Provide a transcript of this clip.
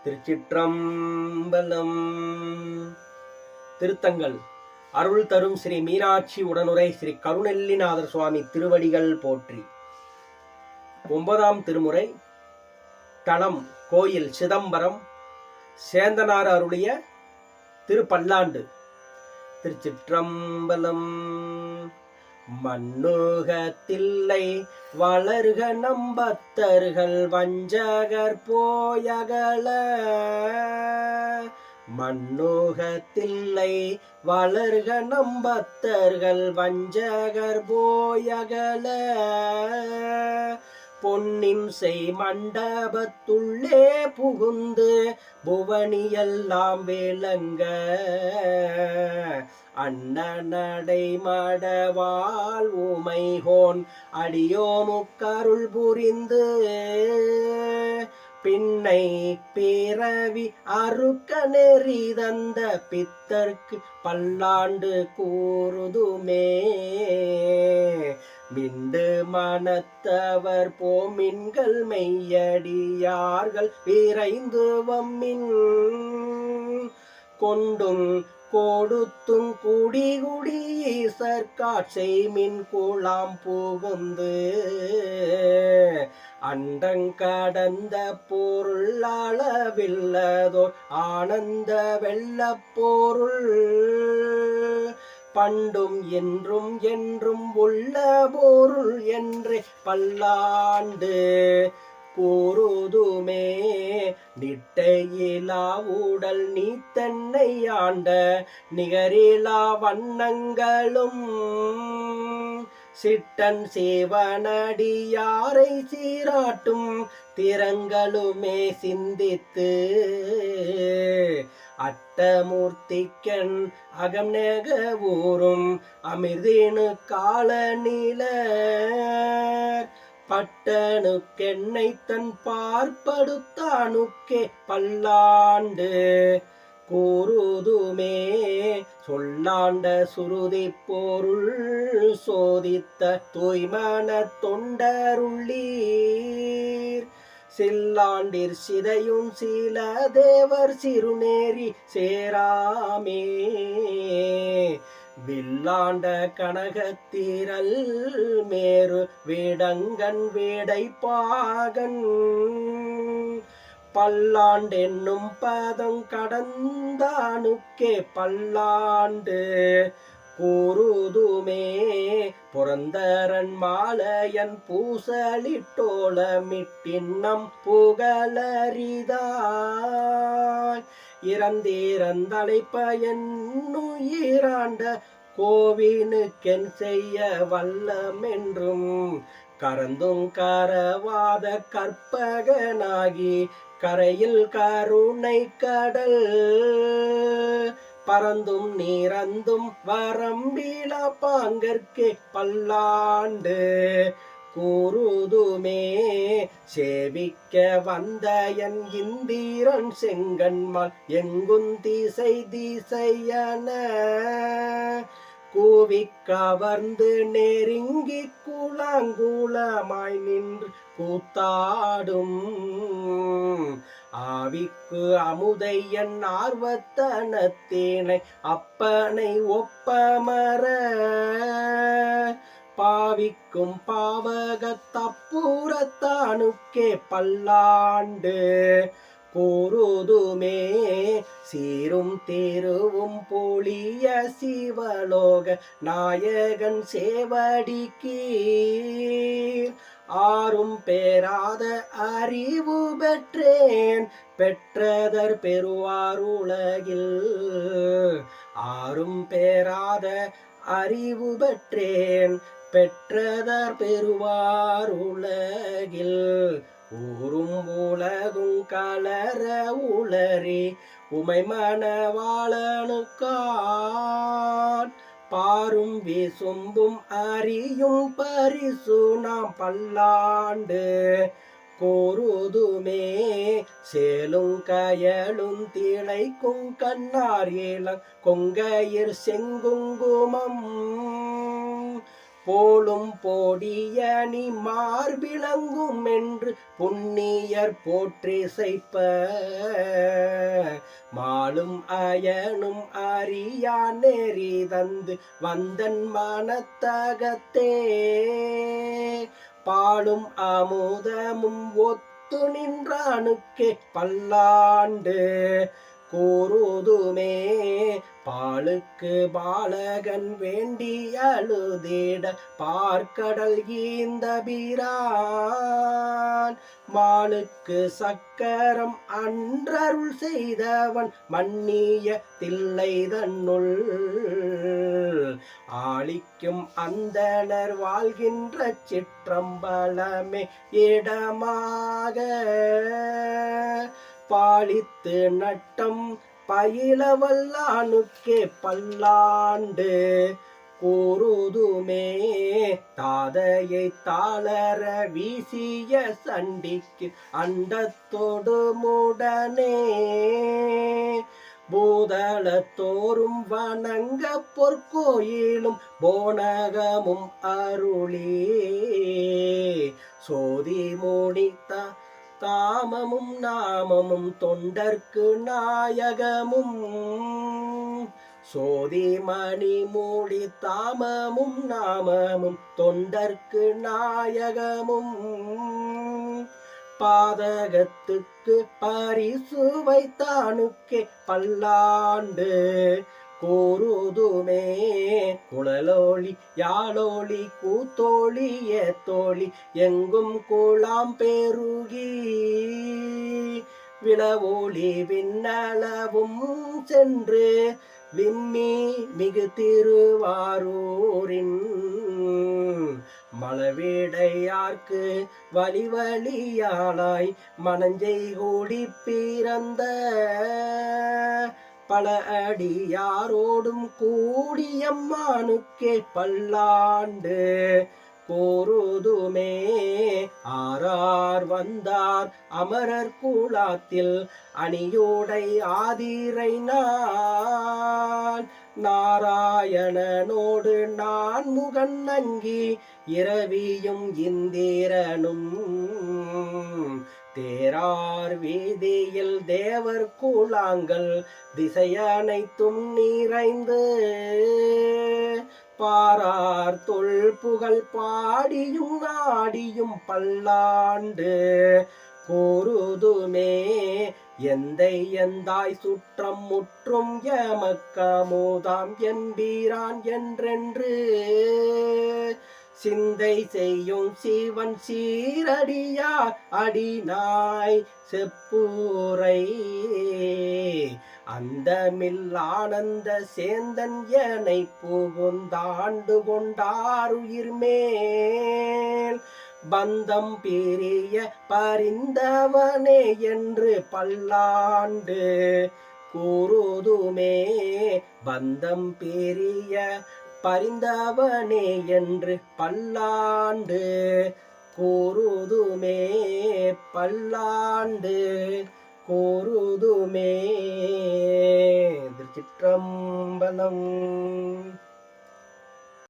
திருச்சிற்றம்பலம். திருத்தங்கள் அருள் தரும் ஸ்ரீ மீனாட்சி உடனுரை ஸ்ரீ கருணெல்லிநாதர் சுவாமி திருவடிகள் போற்றி. 9ஆம் திருமுறை. தலம் கோயில் சிதம்பரம். சேந்தனார் அருளிய திருப்பல்லாண்டு. திருச்சிற்றம்பலம். மண்ணுகத்தில்லை வளர்க நம்பத்தர்கள் வஞ்சகர் போயகல. மண்ணுகத்தில்லை வளர்க நம்பத்தர்கள் வஞ்சகர் போயகல. பொன்னின் செய் மண்டபத்துள்ளே புகுந்து புவனியெல்லாம் விளங்க. அண்ணனடை மடவாள் உமைகோன் அடியோமுக்கருள் புரிந்து. பின்னை பிறவி அறுக்க நெறி தந்த பித்தர்க்கு பல்லாண்டு கூறுதுமே. மிண்டு மனத்தவர் போமின்கள் மெய்யடியார்கள் விரைந்து வம்மின். கொண்டும் கொடுத்தும் குடி குடி ஈசற்காட்செய்மின் குழாம் புகுந்து. அண்டங்கடந்த பொருள் அளவில்லதோர் ஆனந்த வெள்ளப்பொருள். பண்டும் என்றும் என்றும் உள்ள பொருள் என்றே பல்லாண்டு கூறுதுமே. நிட்டையிலா உடல் நீ தன்னை ஆண்ட நிகரிலா வண்ணங்களும். சிட்டன் சேவனடியாரை சீராட்டும் திறங்களுமே சிந்தித்து. அட்டமூர்த்திக்கண் அகம் நெக ஊரும் அமிர்தேனு கால நீல. பட்டனுக்கென்னை தன் பார்ப்படுத்தானுக்கே பல்லாண்டு கூறுதுமே. சொல்லாண்ட சுருதி பொருள் சோதித்த தூய்மன தொண்டருள்ளீர். சில்லாண்டிற் சிதையும் சில தேவர் சிறுநேரி சேராமே. வில்லாண்ட கனகத்திரல் மேரு வேடங்கண் வேடைப்பாகன். பல்லாண்டென்னும் பதம் கடந்தானுக்கே பல்லாண்டு கூறுதுமே. புரந்தரன் மாலையன் பூசலிட்டோளமிட்டின்னம் புகழரிதாய். இறந்திறந்தழைப்ப என்னுயிராண்ட கோவினுக்கென் செய்ய வல்லமென்றும். கரந்தும் கரவாத கற்பகனாகி கரையில் கருணை கடல். பரந்தும் நீரந்தும் வரம்பிலா பாங்கற்கே பல்லாண்டு கூறுதுமே. சேவிக்க வந்த என் இந்திரன் செங்கன்மால் எங்குந் திசை திசையன. கூவிக் கவர்ந்து நெருங்கி குலாங்குலமாய் நின்று கூத்தாடும். ஆவிக்கு அமுதையன் ஆர்வத்தனத்தேனை அப்பனை ஒப்பமர. பாவிக்கும் பாவகத்தப்புறத்தானுக்கே பல்லாண்டு கூறுதுமே. சீரும் தேருவும் பொழிய சிவலோக நாயகன் சேவடிக்கீர். ஆரும் பெறாத அறிவு பெற்றேன் பெற்றதர் பெறுவார் உலகில். ஆரும் பெறாத அறிவு பெற்றேன் பெற்றதர் பெறுவார் உலகில். ஊரும் உலகும் கலர உளறி உமை மணவாளனுக்கான். பாரும் விசும்பும் அறியும் பரிசு நாம் பல்லாண்டு கூறுதுமே. சேலும் கயலும் திளைக்கும் கண்ணார் இளங் கொங்கையிற் செங்குங்குமம். போலும் போடியணி மார்பிளங்கும் என்று புண்ணியர் போற்றிசைப்ப மாலும் அயனும் அறியான் நெறி தந்து வந்தன் மனத்தகத்தே பாலும் அமுதமும் ஒத்து நின்றானுக்கே பல்லாண்டு கூறுதுமே பாலுக்கு பாலகன் வேண்டி அழுதிட பார்க்கடல் ஈந்தபிரான் மாலுக்கு சக்கரம் அன்றருள் செய்தவன் மன்னிய தில்லை தன்னுள் ஆளிக்கும் அந்தணர் வாழ்கின்ற சிற்றம்பலமே இடமாக பாலித்து நட்டம் பயிலவல்லானுக்கே பல்லாண்டு கூறுதுமே தாதையை தாளர வீசிய சண்டிக்கு அண்டத்தோடு முடனே பூதளத்தோறும் வணங்க பொற்கோயிலும் போனகமும் அருளே சோதி மூடித்த தாமமும் நாமமும் தொண்டர்க்கு நாயகமும் சோதி மணி மூடி தாமமும் நாமமும் தொண்டர்க்கு நாயகமும் பாதகத்துக்கு பரிசு வைத்தானுக்கே பல்லாண்டு கூறுதுமே குழலோழி யாழோழி கூத்தோழி ஏத்தோழி எங்கும் குழாம் பெருகி விளவோழி விண்ணளவும் சென்று விம்மி மிகு திருவாரூரின் மலவேடையார்க்கு வழி வழியாளாய் மனஞ்சை கூடி பிறந்த பல அடியாரோடும் கூடியம்மானுக்கே பல்லாண்டு கூறுதுமே ஆரார் வந்தார் அமரர் கூழாத்தில் அணியோடை ஆதிரை நான் நாராயணனோடு நான் முகன் நங்கி இரவியும் இந்திரனும் தேரார் வீதியில் தேவர் கூழாங்கள் திசையனைத்தும் நிறைந்து பாரார் தொல் புகழ் பாடியும் நாடியும் பல்லாண்டு கூறுதுமே எந்தை எந்தாய் சுற்றம் முற்றும் எமக்கமுதாம் என்பீரான் என்றென்று சிந்தை செய்யும் சிவன் சீரடியார் அடிநாய் செப்பூரை அந்தமில் ஆனந்த சேந்தன் எனை புகுந்தாண்டு கொண்டாருயிர் மேல் பந்தம் பிரிய பரிந்தவனே என்று பல்லாண்டு கூறுதுமே பந்தம் பிரிய பரிந்தவனே என்று பல்லாண்டு கூறுதுமே பல்லாண்டு கூறுதுமே. திருச்சிற்றம்பலம்.